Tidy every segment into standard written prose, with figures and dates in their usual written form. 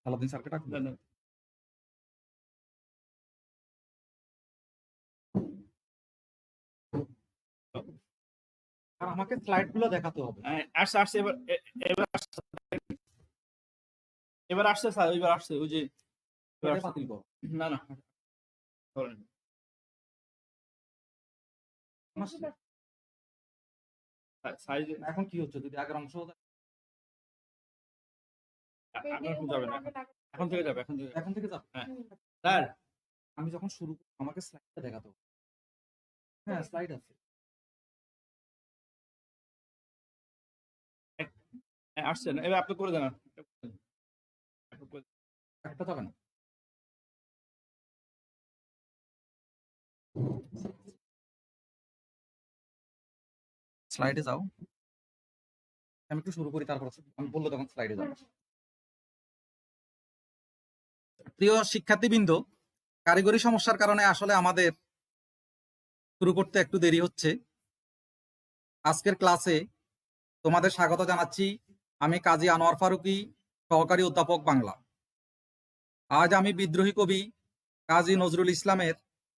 সালাউদ্দিন স্যারকে ডাকবো? আর আমাকে স্লাইড গুলো দেখাতে হবে। আসছে আসছে এবার আসছে এবার আসছে স্যার, এবার আসছে ওই যে বাতিল করো। না না করেন। সাইজ এখন কি হচ্ছে যদি আগের অংশ এখন যাবে না, এখন থেকে যাবে, এখন থেকে যাবে? হ্যাঁ স্যার আমি যখন শুরু আমাকে স্লাইডটা দেখাতে হবে। হ্যাঁ স্লাইড আছে। আসছে না, এবার আপনি করে দেন। একটা যাবে না। স্লাইডে যাও। আমি একটু শুরু করি, তারপর আমি বললে তখন স্লাইডে যাবো। প্রিয় শিক্ষার্থীবৃন্দ, কারিগরি সমস্যার কারণে আসলে আমাদের শুরু করতে একটু দেরি হচ্ছে। আজকের ক্লাসে তোমাদের স্বাগত জানাচ্ছি। আমি কাজী আনোয়ার ফারুকী, সহকারী অধ্যাপক বাংলা। আজ আমি বিদ্রোহী কবি কাজী নজরুল ইসলামের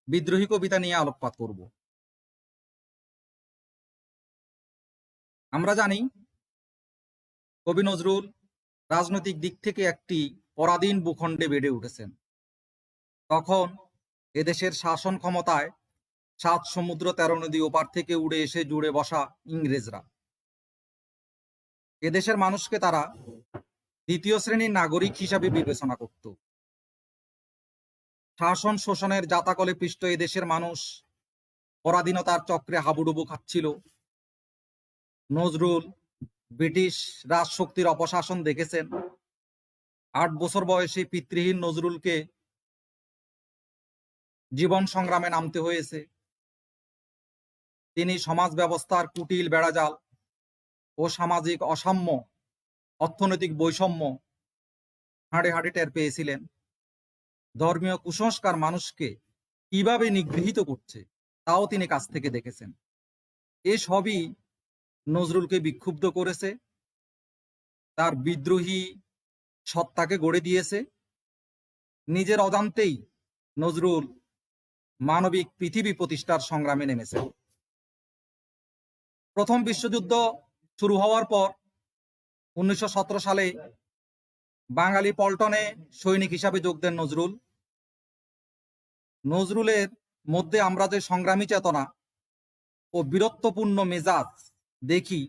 বিদ্রোহী কবিতা নিয়ে আলোকপাত করব। আমরা জানি কবি নজরুল রাজনৈতিক দিক থেকে একটি পরাধীন ভূখণ্ডে বেড়ে উঠেছেন। তখন এদেশের শাসন ক্ষমতায় 7 সমুদ্র 13 নদী ওপার থেকে উড়ে এসে জুড়ে বসা ইংরেজরা। এদেশের মানুষকে তারা দ্বিতীয় শ্রেণীর নাগরিক হিসাবে বিবেচনা করত। শাসন শোষণের জাতাকলে পৃষ্ঠ এদেশের মানুষ পরাধীনতার চক্রে হাবুডুবু খাচ্ছিল। নজরুল ব্রিটিশ রাজশক্তির অপশাসন দেখেছেন। 8 বছর বয়সী পিতৃহীন নজরুলকে জীবন সংগ্রামে নামতে হয়েছে। তিনি সমাজ ব্যবস্থার কুটিল বেড়াজাল ও সামাজিক অসাম্য, অর্থনৈতিক বৈষম্য হাড়ে হাড়ে টের পেয়েছিলেন। ধর্মীয় কুসংস্কার মানুষকে কিভাবে নিগৃহীত করছে তাও তিনি কাছ থেকে দেখেছেন। এসবই নজরুলকে বিক্ষুব্ধ করেছে, তার বিদ্রোহী সত্তাকে গড়ে দিয়েছে। নিজের অজান্তেই নজরুল মানবিক পৃথিবী প্রতিষ্ঠার সংগ্রামে নেমেছে। প্রথম বিশ্বযুদ্ধ শুরু হওয়ার পর 1917 সালে বাঙালি পল্টনে সৈনিক হিসাবে যোগ দেন নজরুল। নজরুলের মধ্যে আমরা যে সংগ্রামী চেতনা ও বীরত্বপূর্ণ মেজাজ দেখি,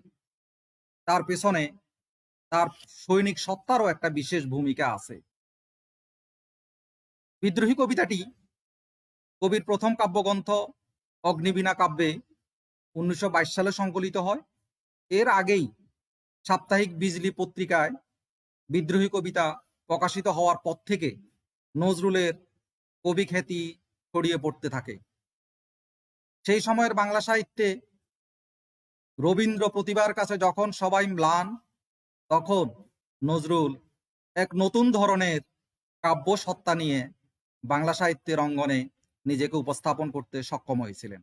তার পেছনে তার সৈনিক সত্তারও একটা বিশেষ ভূমিকা আছে। বিদ্রোহী কবিতাটি কবির প্রথম কাব্যগ্রন্থ অগ্নিবীণা কাব্যে 1922 সালে সংকলিত হয়। এর আগেই সাপ্তাহিক বিজলি পত্রিকায় বিদ্রোহী কবিতা প্রকাশিত হওয়ার পর থেকে নজরুলের কবি খ্যাতি ছড়িয়ে পড়তে থাকে। সেই সময়ের বাংলা সাহিত্যে রবীন্দ্র প্রতিভার কাছে যখন সবাই ম্লান, তখন নজরুল এক নতুন ধরনের কাব্য সত্তা নিয়ে বাংলা সাহিত্যের অঙ্গনে নিজেকে উপস্থাপন করতে সক্ষম হয়েছিলেন।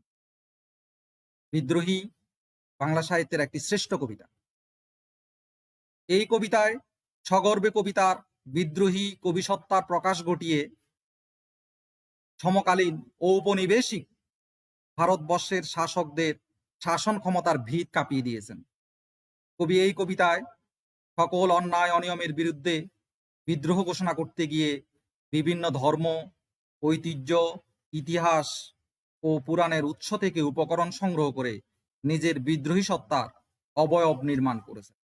বিদ্রোহী বাংলা সাহিত্যের একটি শ্রেষ্ঠ কবিতা। এই কবিতায় সগর্বে কবিতার বিদ্রোহী কবিসত্তার প্রকাশ ঘটিয়ে সমকালীন ঔপনিবেশিক ভারতবর্ষের শাসকদের শাসন ক্ষমতার ভিত কাঁপিয়ে দিয়েছেন। কবি এই কবিতায় সকল অন্যায় অনিয়মের বিরুদ্ধে বিদ্রোহ ঘোষণা করতে গিয়ে বিভিন্ন ধর্ম, ঐতিহ্য, ইতিহাস ও পুরাণের উৎস থেকে উপকরণ সংগ্রহ করে নিজের বিদ্রোহী সত্তার অবয়ব নির্মাণ করেছে।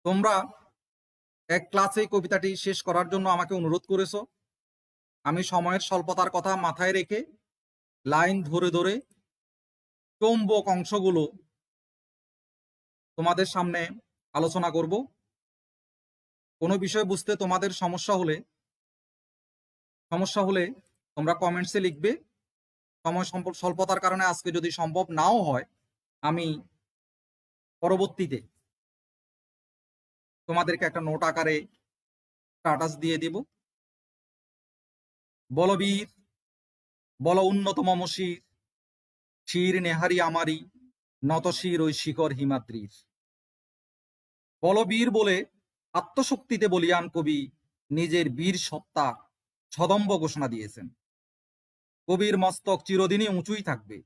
তোমরা এক ক্লাসে কবিতাটি শেষ করার জন্য আমাকে অনুরোধ করেছো। আমি সময়ের স্বল্পতার কথা মাথায় রেখে লাইন ধরে ধরে চৌম্বক অংশগুলো তোমাদের সামনে আলোচনা করব। কোনো বিষয় বুঝতে তোমাদের সমস্যা হলে তোমরা কমেন্টসে লিখবে। সময় স্বল্পতার কারণে আজকে যদি সম্ভব নাও হয়, আমি পরবর্তীতে তোমাদেরকে একটা নোট আকারে স্ট্যাটাস দিয়ে দিব। বলবীর বল উন্নত মমশির, শির নেহারি আমারি, নত শির ওই শিখর হিমাদ্রির। বলবীর বলে আত্মশক্তিতে বলিয়ান কবি নিজের বীর সত্তার সদম্ভ ঘোষণা দিয়েছেন। কবির মস্তক চিরদিনই উঁচুই থাকবে।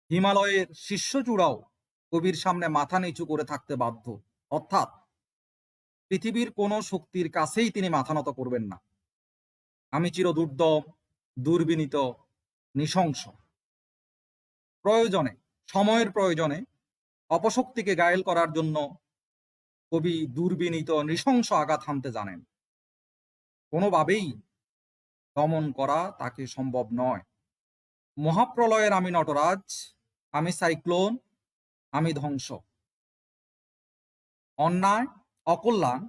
হিমালয়ের শীর্ষচূড়াও কবির সামনে মাথা নিচু করে থাকতে বাধ্য, অর্থাৎ পৃথিবীর কোনো শক্তির কাছেই তিনি মাথা নত করবেন না। আমি চিরদুর্দম, দুর্বিনীত, নৃশংস। প্রয়োজনে, সময়ের প্রয়োজনে অপশক্তিকে ঘায়েল করার জন্য কবি দুর্বিনীত, নৃশংস আঘাত হানতে জানেন। কোনোভাবেই দমন করা তাকে সম্ভব নয়। মহাপ্রলয়ের আমি নটরাজ, আমি সাইক্লোন, আমি ধ্বংস। অন্যায়, অকল্যাণ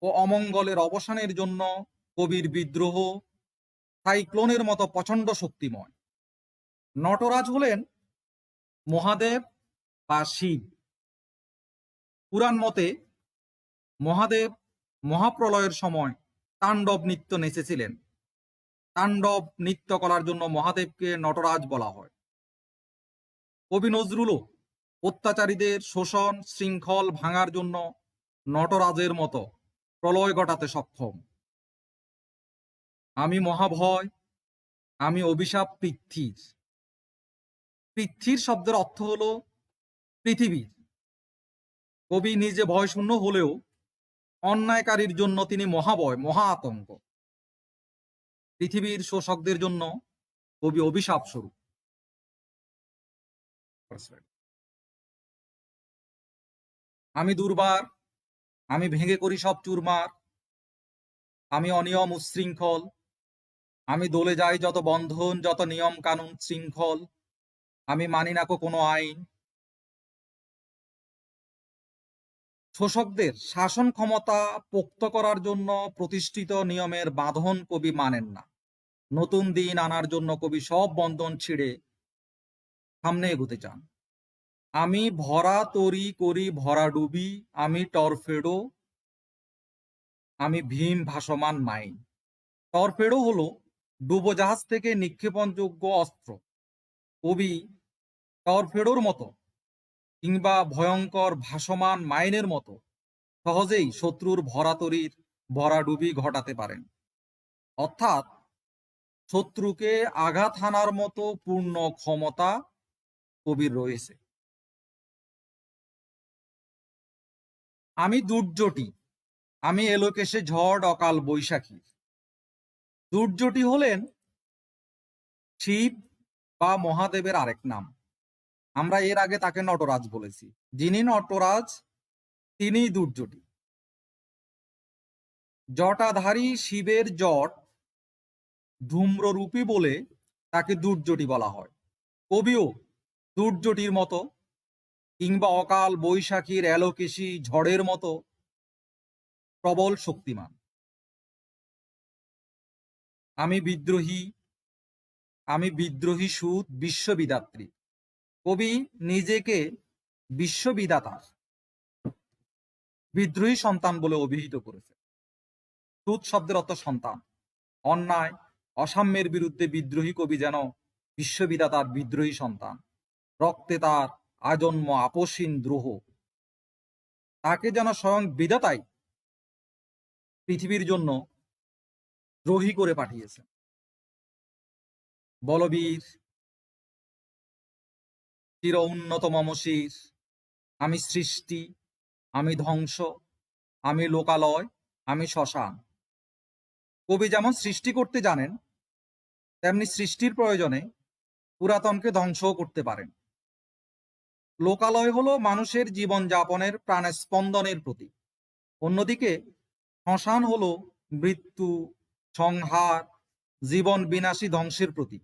ও অমঙ্গলের অবসানের জন্য কবির বিদ্রোহ সাইক্লোনের মতো প্রচণ্ড শক্তিময়। নটরাজ হলেন মহাদেব বা শিব। পুরাণ মতে মহাদেব মহাপ্রলয়ের সময় তাণ্ডব নৃত্য নেচেছিলেন। তাণ্ডব নৃত্য করার জন্য মহাদেবকে নটরাজ বলা হয়। কবি নজরুলও অত্যাচারীদের শোষণ শৃঙ্খল ভাঙার জন্য নটরাজের মতো প্রলয় ঘটাতে সক্ষম। আমি মহাভয়, আমি অভিশাপ পৃথ্বীর। পৃথ্বীর শব্দের অর্থ হলো পৃথিবীর। কবি নিজে ভয়শূন্য হলেও অন্যায়কারীর জন্য তিনি মহাভয়, মহা আতঙ্ক। পৃথিবীর শোষকদের জন্য কবি অভিশাপ স্বরূপ। আমি দুর্বার, আমি ভেঙে করি সব চুরমার, আমি অনিয়ম উচ্ছৃঙ্খল, আমি দলে যাই যত বন্ধন, যত নিয়ম কানুন শৃঙ্খল, আমি মানি না কোনো আইন। শোষকদের শাসন ক্ষমতা পোক্ত করার জন্য প্রতিষ্ঠিত নিয়মের বাঁধন কবি মানেন না। নতুন দিন আনার জন্য কবি সব বন্ধন ছিঁড়ে সামনে এগোতে চান। আমি ভরা তরি করি ভরা ডুবি, আমি টরফেডো, আমি ভীম ভাসমান মাইন। টরপেডো হলো ডুবোজাহাজ থেকে নিক্ষেপণযোগ্য অস্ত্র। কবি টরপেডোর মতো কিংবা ভয়ঙ্কর ভাসমান মাইনের মতো সহজেই শত্রুর ভরাতরির ভরাডুবি ঘটাতে পারেন। অর্থাৎ শত্রুকে আঘাত হানার মতো পূর্ণ ক্ষমতা কবির রয়েছে। আমি দুর্যোটি, আমি এলোকেশে ঝড় অকাল বৈশাখী। দুর্যোটি হলেন শিব বা মহাদেবের আরেক নাম। আমরা এর আগে তাকে নটরাজ বলেছি। যিনি নটরাজ তিনি দুর্যোটি। জটাধারী শিবের জট ধূম্ররূপী বলে তাকে দুর্যোটি বলা হয়। কবিও দুর্যোটির মতো কিংবা অকাল বৈশাখীর এলোকেশী ঝড়ের মতো প্রবল শক্তিমান। আমি বিদ্রোহী, আমি বিদ্রোহী সুত বিশ্ববিদাত্রী। কবি নিজেকে বিশ্ববিদাতার বিদ্রোহী সন্তান বলে অভিহিত করেছে। সুত শব্দের অর্থ সন্তান। অন্যায় অসাম্যের বিরুদ্ধে বিদ্রোহী কবি যেন বিশ্ববিদাতার বিদ্রোহী সন্তান। রক্তে তার আজন্ম আপসীন দ্রোহ। তাকে যেন স্বয়ং বিধাতাই পৃথিবীর জন্য দ্রোহী করে পাঠিয়েছে। বলবীর, চির উন্নত মমশির, আমি সৃষ্টি, আমি ধ্বংস, আমি লোকালয়, আমি শ্মশান। কবি যেমন সৃষ্টি করতে জানেন, তেমনি সৃষ্টির প্রয়োজনে পুরাতনকে ধ্বংসও করতে পারেন। লোকালয় হলো মানুষের জীবনযাপনের প্রাণস্পন্দনের প্রতীক। অন্যদিকে শ্মশান হলো মৃত্যু, সংহার, জীবন বিনাশী ধ্বংসের প্রতীক।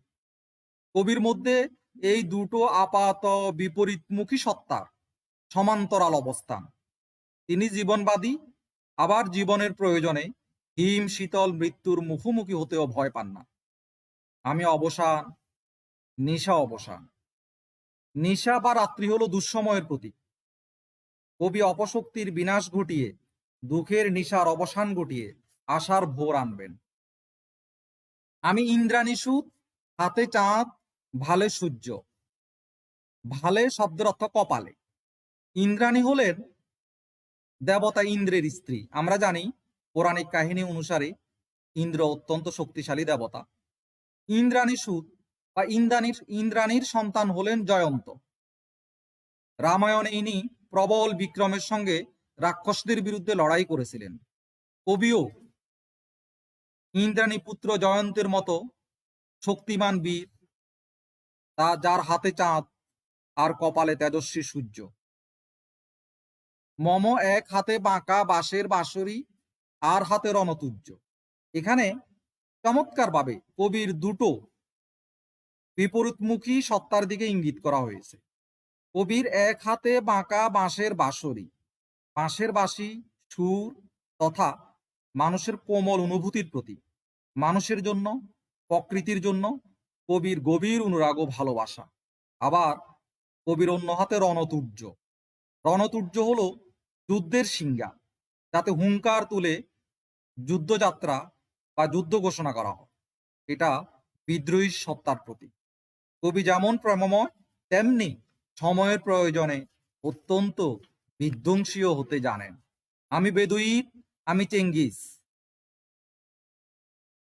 কবির মধ্যে এই দুটো আপাত বিপরীতমুখী সত্তার সমান্তরাল অবস্থান। তিনি জীবনবাদী, আবার জীবনের প্রয়োজনে হিম শীতল মৃত্যুর মুখোমুখি হতেও ভয় পান না। আমি অবসান, নিশা অবসান। নিশা বা রাত্রি হলো দুঃসময়ের প্রতীক। কবি অপশক্তির বিনাশ ঘটিয়ে দুঃখের নিশার অবসান ঘটিয়ে আশার ভোর আনবেন। আমি ইন্দ্রাণী সুত, হাতে চাঁদ, ভালে সূর্য। ভালে শব্দের অর্থ কপালে। ইন্দ্রাণী হলেন দেবতা ইন্দ্রের স্ত্রী। আমরা জানি পৌরাণিক কাহিনী অনুসারে ইন্দ্র অত্যন্ত শক্তিশালী দেবতা। ইন্দ্রাণী সুত বা ইন্দ্রাণীর সন্তান হলেন জয়ন্ত। রামায়ণে ইনি প্রবল বিক্রমের সঙ্গে রাক্ষসদের বিরুদ্ধে লড়াই করেছিলেন। কবিও ইন্দ্রাণী পুত্র জয়ন্তের মতো শক্তিমান বীর, যার হাতে চাঁদ আর কপালে তেজস্বী সূর্য। মম এক হাতে বাঁকা বাঁশের বাঁশরি, আর হাতে রণতুর্য। এখানে চমৎকারভাবে কবির দুটো বিপরীতমুখী সত্তার দিকে ইঙ্গিত করা হয়েছে। কবির এক হাতে বাঁকা বাঁশের বাঁশরি, বাঁশের বাঁশি সুর তথা মানুষের কোমল অনুভূতির প্রতি, মানুষের জন্য, প্রকৃতির জন্য কবির গভীর অনুরাগ ও ভালোবাসা। আবার কবির অন্য হাতে রণতুর্য। রণতুর্য হলো যুদ্ধের সিংহা, যাতে হুঙ্কার তুলে যুদ্ধযাত্রা বা যুদ্ধ ঘোষণা করা হয়। এটা বিদ্রোহী সত্তার প্রতীক। কবি যেমন প্রেমময়, তেমনি সময়ের প্রয়োজনে অত্যন্ত বিধ্বংসীও হতে জানেন। আমি বেদুইন, আমি চেঙ্গিস।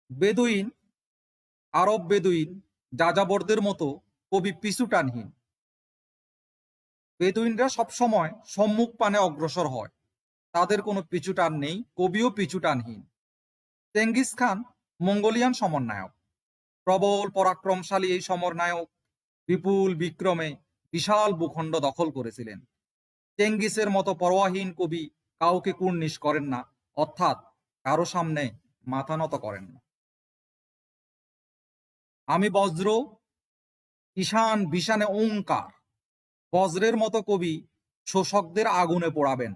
বেদুইন, আরব বেদুইন যাযাবরদের মতো কবি পিছুটানহীন। বেদুইনরা সবসময় সম্মুখ পানে অগ্রসর হয়, তাদের কোনো পিছুটান নেই। কবিও পিছুটানহীন। চেঙ্গিস খান মঙ্গোলিয়ান সমরনায়ক। প্রবল পরাক্রমশালী এই সমরনায়ক বিপুল বিক্রমে বিশাল ভূখণ্ড দখল করেছিলেন। চেঙ্গিসের মতো পরোয়াহীন কবি কাউকে কুর্নিশ করেন না, অর্থাৎ কারো সামনে মাথা নত করেন না। আমি বজ্র, ঈশান বিশানে ওঙ্কার। বজ্রের মতো কবি শোষকদের আগুনে পোড়াবেন।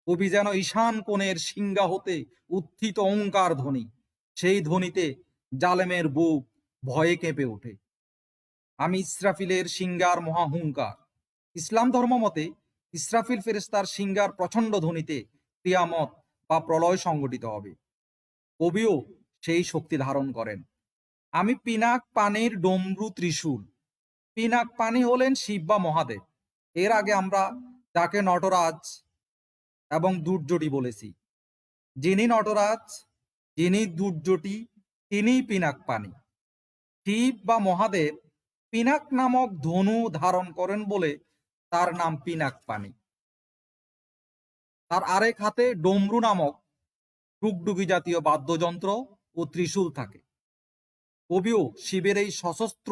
কবি যেন ঈশান কোণের সিংহা হতে উত্থিত ওঙ্কার ধ্বনি, সেই ধ্বনিতে জালেমের বুক ভয়ে কেঁপে ওঠে। আমি ইসরাফিলের সিংহার মহাহুঙ্কার। ইসলাম ধর্ম মতে ইসরাফিল ফেরেশতার সিংহার প্রচণ্ড ধ্বনিতে কিয়ামত বা প্রলয় সংঘটিত হবে। কবিও সেই শক্তি ধারণ করেন। আমি পিনাক পানির ডমরু ত্রিশূল। পিনাক পানি হলেন শিব বা মহাদেব। এর আগে আমরা যাকে নটরাজ এবং দুর্যটি বলেছি। যিনি নটরাজ, যিনি দুর্যটি, তিনিই পিনাক পানি। শিব বা মহাদেব পিনাক নামক ধনু ধারণ করেন বলে তার নাম পিনাক পানি। তার আরেক হাতে ডমরু নামক ডুগডুগি জাতীয় বাদ্যযন্ত্র ও ত্রিশূল থাকে। কবিও শিবের এই সশস্ত্র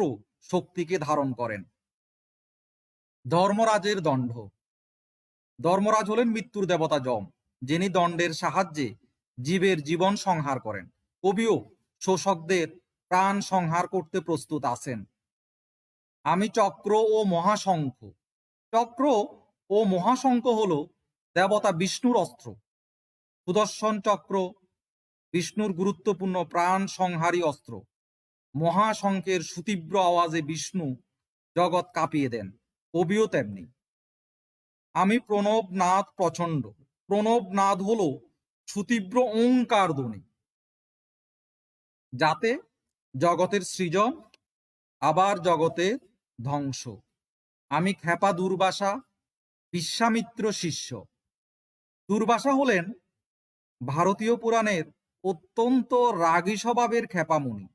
শক্তিকে ধারণ করেন। ধর্মরাজের দণ্ড। ধর্মরাজ হলেন মৃত্যুর দেবতা যম, যিনি দণ্ডের সাহায্যে জীবের জীবন সংহার করেন। কবিও শোষকদের প্রাণ সংহার করতে প্রস্তুত আছেন। আমি চক্র ও মহাশঙ্খ। চক্র ও মহাশঙ্খ হল দেবতা বিষ্ণুর অস্ত্র। সুদর্শন চক্র বিষ্ণুর গুরুত্বপূর্ণ প্রাণ সংহারী অস্ত্র। মহাশঙ্খের সুতীব্র আওয়াজে বিষ্ণু জগৎ কাঁপিয়ে দেন। কবিও তেমনি। আমি প্রণব নাদ প্রচণ্ড। প্রণব নাদ হল সুতীব্র ওঙ্কার ধ্বনি, যাতে জগতের সৃজন আবার জগতের ধ্বংস। আমি ক্ষেপা দুর্বাসা, বিশ্বামিত্র শিষ্য। দুর্বাসা হলেন ভারতীয় পুরাণের অত্যন্ত রাগী স্বভাবের ক্ষেপামুনি।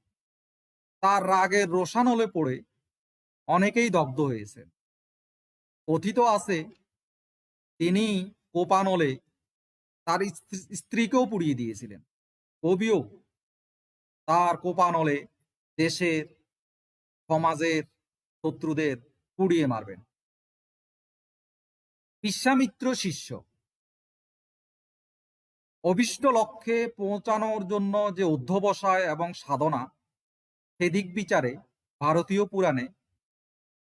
তার রাগের রোষানলে পড়ে অনেকেই দগ্ধ হয়েছে। কথিত আছে তিনি কোপানলে তার স্ত্রীকেও পুড়িয়ে দিয়েছিলেন। কবিও তার কোপানলে দেশের, সমাজের শত্রুদের পুড়িয়ে মারবেন। বিশ্বামিত্র শিষ্য। অভিষ্ট লক্ষ্যে পৌঁছানোর জন্য যে অধ্যবসায় এবং সাধনা, সেদিক বিচারে ভারতীয় পুরাণে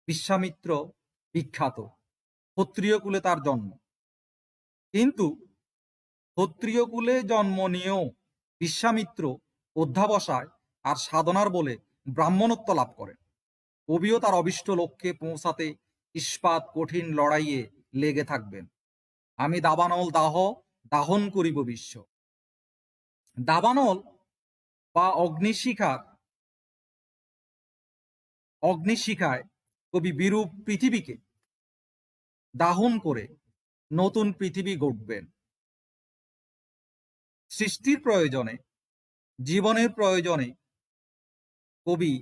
বিশ্বামিত্র বিখ্যাত। ক্ষত্রিয় কুলে তার জন্ম, কিন্তু ক্ষত্রিয় কুলে জন্ম নিয়েও বিশ্বামিত্র অধ্যাবসায় আর সাধনার বলে ব্রাহ্মণত্ব লাভ করেন। কবিও তার অভিষ্ট লক্ষ্যে পৌঁছাতে ইস্পাত কঠিন লড়াইয়ে লেগে থাকবেন। আমি দাবানল দাহন করিব বিশ্ব। দাবানল বা অগ্নিশিখায় কবি বিরূপ পৃথিবীকে দাহন করে নতুন পৃথিবী গড়বেন। সৃষ্টির প্রয়োজনে, জীবনের প্রয়োজনে কবি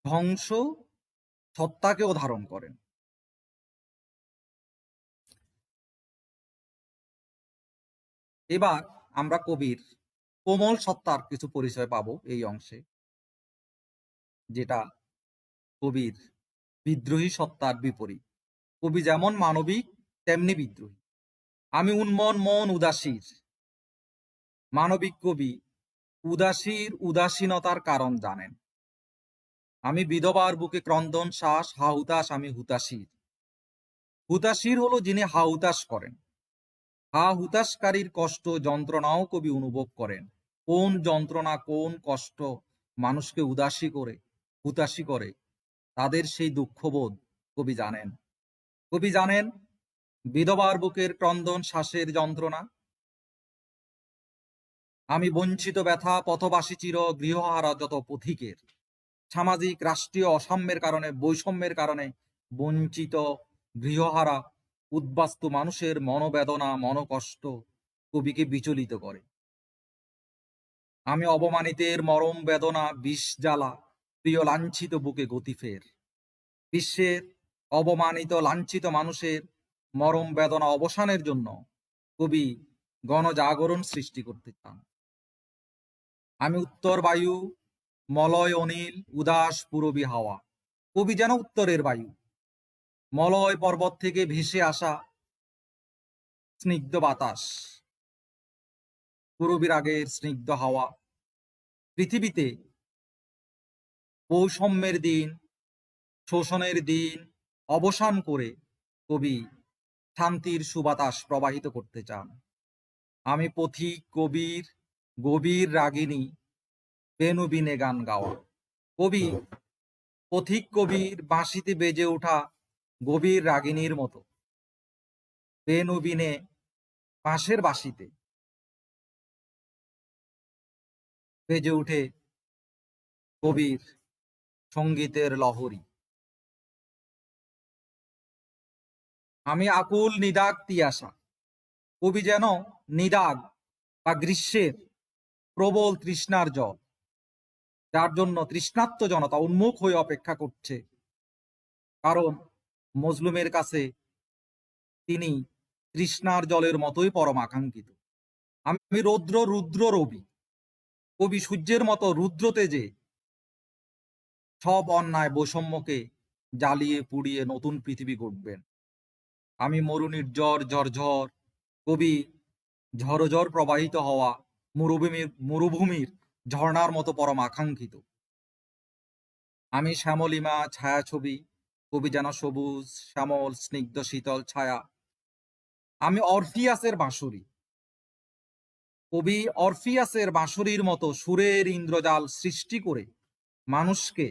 ধ্বংস সত্তাকেও ধারণ করেন। এবার আমরা কবির কোমল সত্তার কিছু পরিচয় পাবো এই অংশে, যেটা কবির বিদ্রোহী সত্তার বিপরীত। কবি যেমন মানবিক তেমনি বিদ্রোহী। আমি উন্মন মন উদাসীর। মানবিক কবি উদাসীর উদাসীনতার কারণ জানেন। আমি বিধবার বুকে ক্রন্দন শ্বাস, হা হুতাশ আমি হুতাশীর। হুতাশীর হলো যিনি হা হুতাশ করেন। হা হুতাশকারীর কষ্ট যন্ত্রণাও কবি অনুভব করেন। কোন যন্ত্রণা, কোন কষ্ট মানুষকে হুতাশী করে, তাদের সেই দুঃখবোধ কবি জানেন। কবি জানেন বিধবার বুকের ক্রন্দন শ্বাসের যন্ত্রণা। আমি বঞ্চিত ব্যথা পথবাসী চির গৃহহারা যত পথিকের। সামাজিক রাষ্ট্রীয় অসাম্যের কারণে, বৈষম্যের কারণে বঞ্চিত গৃহহারা উদ্বাস্তু মানুষের মনোবেদনা, মনোকষ্ট কবিকে বিচলিত করে। আমি অবমানিতের মরম বেদনা বিষ জ্বালা, প্রিয় লাঞ্ছিত বুকে গতি ফের। বিশ্বের অবমানিত লাঞ্ছিত মানুষের মরম বেদনা অবসানের জন্য কবি গণজাগরণ সৃষ্টি করতে চান। আমি উত্তর বায়ু, মলয় অনিল, উদাস পূরবী হাওয়া। কবি যেন উত্তরের বায়ু, মলয় পর্বত থেকে ভেসে আসা স্নিগ্ধ বাতাস, পূরবী রাগের স্নিগ্ধ হাওয়া। পৃথিবীতে বৈষম্যের দিন, শোষণের দিন অবসান করে কবি শান্তির সুবাতাস প্রবাহিত করতে চান। আমি পথিক কবির গভীর রাগিনী, বেনুবিনে গান গাওয়া। কবি পথিক কবির বাঁশিতে বেজে ওঠা গভীর রাগিনীর মতো বেনুবিনে বাঁশের বাঁশিতে বেজে উঠে কবির সঙ্গীতের লহরী। আমি আকুল নিদাগ তিয়াসা। কবি যেন নিদাগ বা গ্রীষ্মের প্রবল তৃষ্ণার জল, যার জন্য তৃষ্ণার্ত জনতা উন্মুখ হয়ে অপেক্ষা করছে, কারণ মজলুমের কাছে তিনি তৃষ্ণার জলের মতোই পরম আকাঙ্ক্ষিত। আমি রুদ্র রবি। কবি সূর্যের মতো রুদ্র তেজে সব অন্যায় বৈষম্যকে জ্বালিয়ে পুড়িয়ে নতুন পৃথিবী গড়বেন। আমি মরুনির ঝড়। কবি ঝড় প্রবাহিত হওয়া মরুভূমির ঝর্ণার মতো পরম আকাঙ্ক্ষিত। আমি শ্যামলিমা ছায়াছবি। কবি যেন সবুজ শ্যামল স্নিগ্ধ শীতল ছায়া। আমি অরফিয়াসের বাঁশুরি। কবি অরফিয়াসের বাঁশুরির মতো সুরের ইন্দ্রজাল সৃষ্টি করে মানুষকে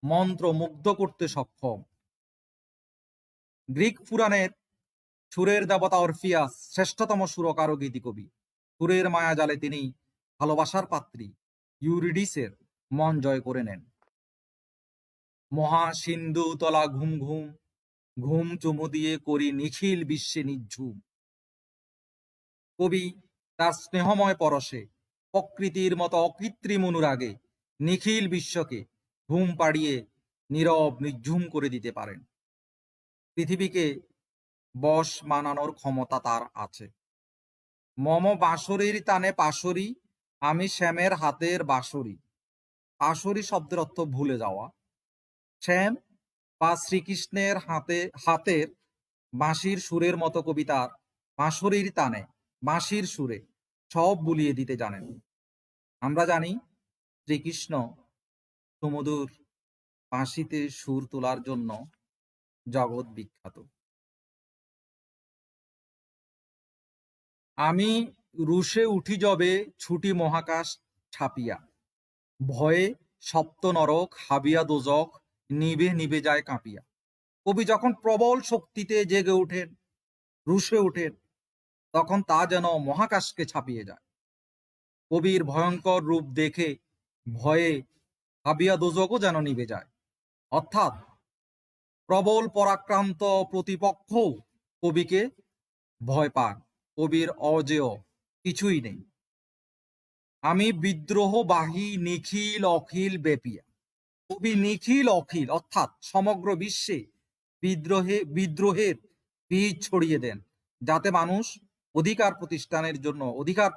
মন্ত্রমুগ্ধ করতে সক্ষম। গ্রিক পুরাণের সুরের দেবতা অরফিয়াস শ্রেষ্ঠতম সুরকার ও গীতিকবি। সুরের মায়াজালে তিনি ভালোবাসার পাত্রী ইউরিডিসের মন জয় করে নেন। মহা সিন্ধু তলা ঘুম ঘুম, ঘুম চুমু দিয়ে করি নিখিল বিশ্বে নিঝুম। কবি তার স্নেহময় পরশে প্রকৃতির মতো অকৃত্রিম অনুরাগে নিখিল বিশ্বকে ঘুম পাড়িয়ে নীরব নিঝুম করে দিতে পারেন। পৃথিবীকে বশ মানানোর ক্ষমতা তার আছে। মম বাঁশরীর টানে পাশরি, আমি শ্যামের হাতের বাঁশরি। পাশরি শব্দের অর্থ ভুলে যাওয়া। শ্যাম বা শ্রীকৃষ্ণের হাতের বাঁশির সুরের মতো কবিতার বাঁশরির টানে, বাঁশির সুরে সব বুলিয়ে দিতে জানেন। আমরা জানি শ্রীকৃষ্ণ সুমধুর বাঁশিতে সুর তোলার জন্য জগৎ বিখ্যাত। আমি রুশে উঠি যবে ছুটি মহাকাশ ছাপিয়া, ভয়ে সপ্ত নরক হাবিয়া দোজক নিভে নিভে যায় কাঁপিয়া। কবি যখন প্রবল শক্তিতে জেগে ওঠেন, রুশে ওঠেন, তখন তা যেন মহাকাশকে ছাপিয়ে যায়। কবির ভয়ঙ্কর রূপ দেখে ভয়ে হাবিয়া দোজকও যেন নিভে যায়। অর্থাৎ প্রবল পরাক্রান্ত প্রতিপক্ষ কবিকে ভয় পান। কবির অজেয় কিছুই নেই। আমি বিদ্রোহবাহী নিখিল অখিল ব্যাপিয়া। কবি নিখিল অখিল অর্থাৎ সমগ্র বিশ্বে বিদ্রোহের বীজ ছড়িয়ে দেন, যাতে মানুষ অধিকার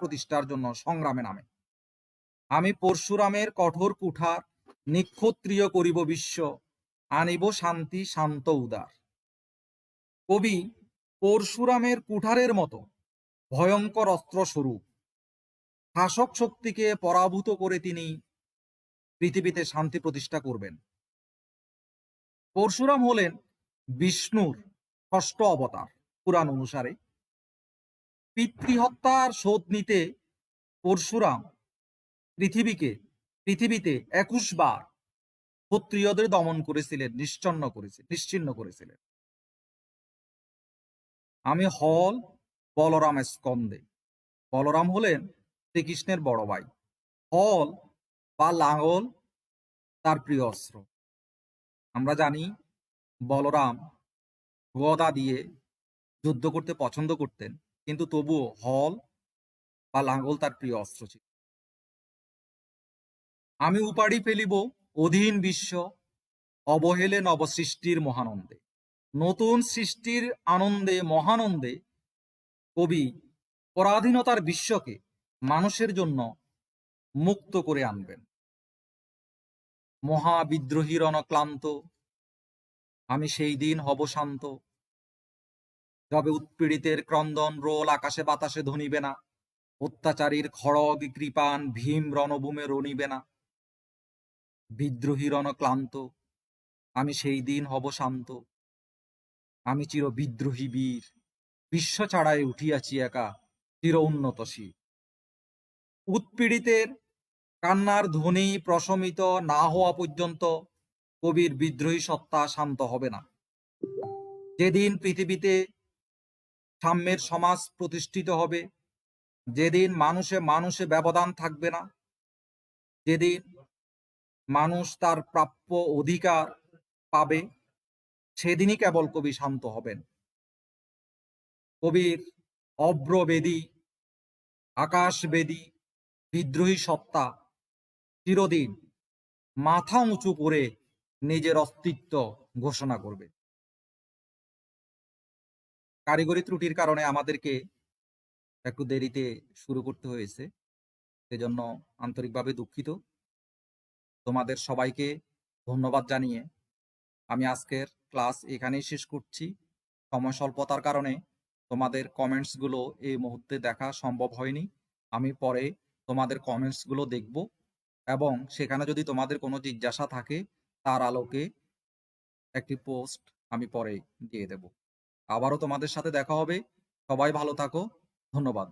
প্রতিষ্ঠার জন্য সংগ্রামে নামে। আমি পরশুরামের কঠোর কুঠার নিক্ষত্রিয় করিব বিশ্ব, আনিব শান্তি শান্ত উদার। কবি পরশুরামের কুঠারের মতো ভয়ঙ্কর অস্ত্র স্বরূপ শাসক শক্তিকে পরাভূত করে তিনি পৃথিবীতে শান্তি প্রতিষ্ঠা করবেন। পরশুরাম হলেন বিষ্ণুর ষষ্ঠ অবতার পুরাণ অনুসারে। পিতৃহত্যার শোধ নিতে পরশুরাম পৃথিবীতে 21 বার ক্ষত্রিয়দের দমন করেছিলেন, নিশ্চিহ্ন করেছিলেন। আমি হল বলরাম স্কন্দে। বলরাম হলেন শ্রীকৃষ্ণের বড় ভাই। হল বা লাঙ্গল তার প্রিয় অস্ত্র। আমরা জানি বলরাম গদা দিয়ে যুদ্ধ করতে পছন্দ করতেন, কিন্তু তবুও হল বা লাঙ্গল তার প্রিয় অস্ত্র ছিল। আমি উপাড়ি ফেলিব অধীন বিশ্ব, অবহেলে নবসৃষ্টির মহানন্দে। নতুন সৃষ্টির আনন্দে মহানন্দে কবি পরাধীনতার বিশ্বকে মানুষের জন্য মুক্ত করে আনবেন। মহাবিদ্রোহীর অনক্লান্ত, আমি সেই দিন হব শান্ত, যবে উৎপীড়িতের ক্রন্দন রোল আকাশে বাতাসে ধ্বনিবে না, অত্যাচারীর খড়গ কৃপান ভীম রণভূমে রণিবে না। বিদ্রোহীর অনক্লান্ত, আমি সেই দিন হব শান্ত, আমি চির বিদ্রোহী বীর, বিশ্ব ছাড়াই উঠিয়াছি একা, চির উন্নতশীল। উৎপীড়িতের কান্নার ধ্বনি প্রশমিত না হওয়া পর্যন্ত কবির বিদ্রোহী সত্তা শান্ত হবে না। যেদিন পৃথিবীতে সাম্যের সমাজ প্রতিষ্ঠিত হবে, যেদিন মানুষে মানুষে ব্যবধান থাকবে না, যেদিন মানুষ তার প্রাপ্য অধিকার পাবে, সেদিনই কেবল কবি শান্ত হবেন। কবির অব্রবেদী আকাশবেদী বিদ্রোহী সত্তা চিরদিন মাথা উঁচু করে নিজের অস্তিত্ব ঘোষণা করবে। কারিগরি ত্রুটির কারণে আমাদেরকে একটু দেরিতে শুরু করতে হয়েছে, সেজন্য আন্তরিকভাবে দুঃখিত। তোমাদের সবাইকে ধন্যবাদ জানিয়ে আমি আজকের ক্লাস এখানেই শেষ করছি। সময় স্বল্পতার কারণে তোমাদের কমেন্টসগুলো এই মুহূর্তে দেখা সম্ভব হয়নি। আমি পরে তোমাদের কমেন্টসগুলো দেখব এবং সেখানে যদি তোমাদের কোনো জিজ্ঞাসা থাকে তার আলোকে একটি পোস্ট আমি পরে দিয়ে দেব। আবারও তোমাদের সাথে দেখা হবে। সবাই ভালো থাকো। ধন্যবাদ।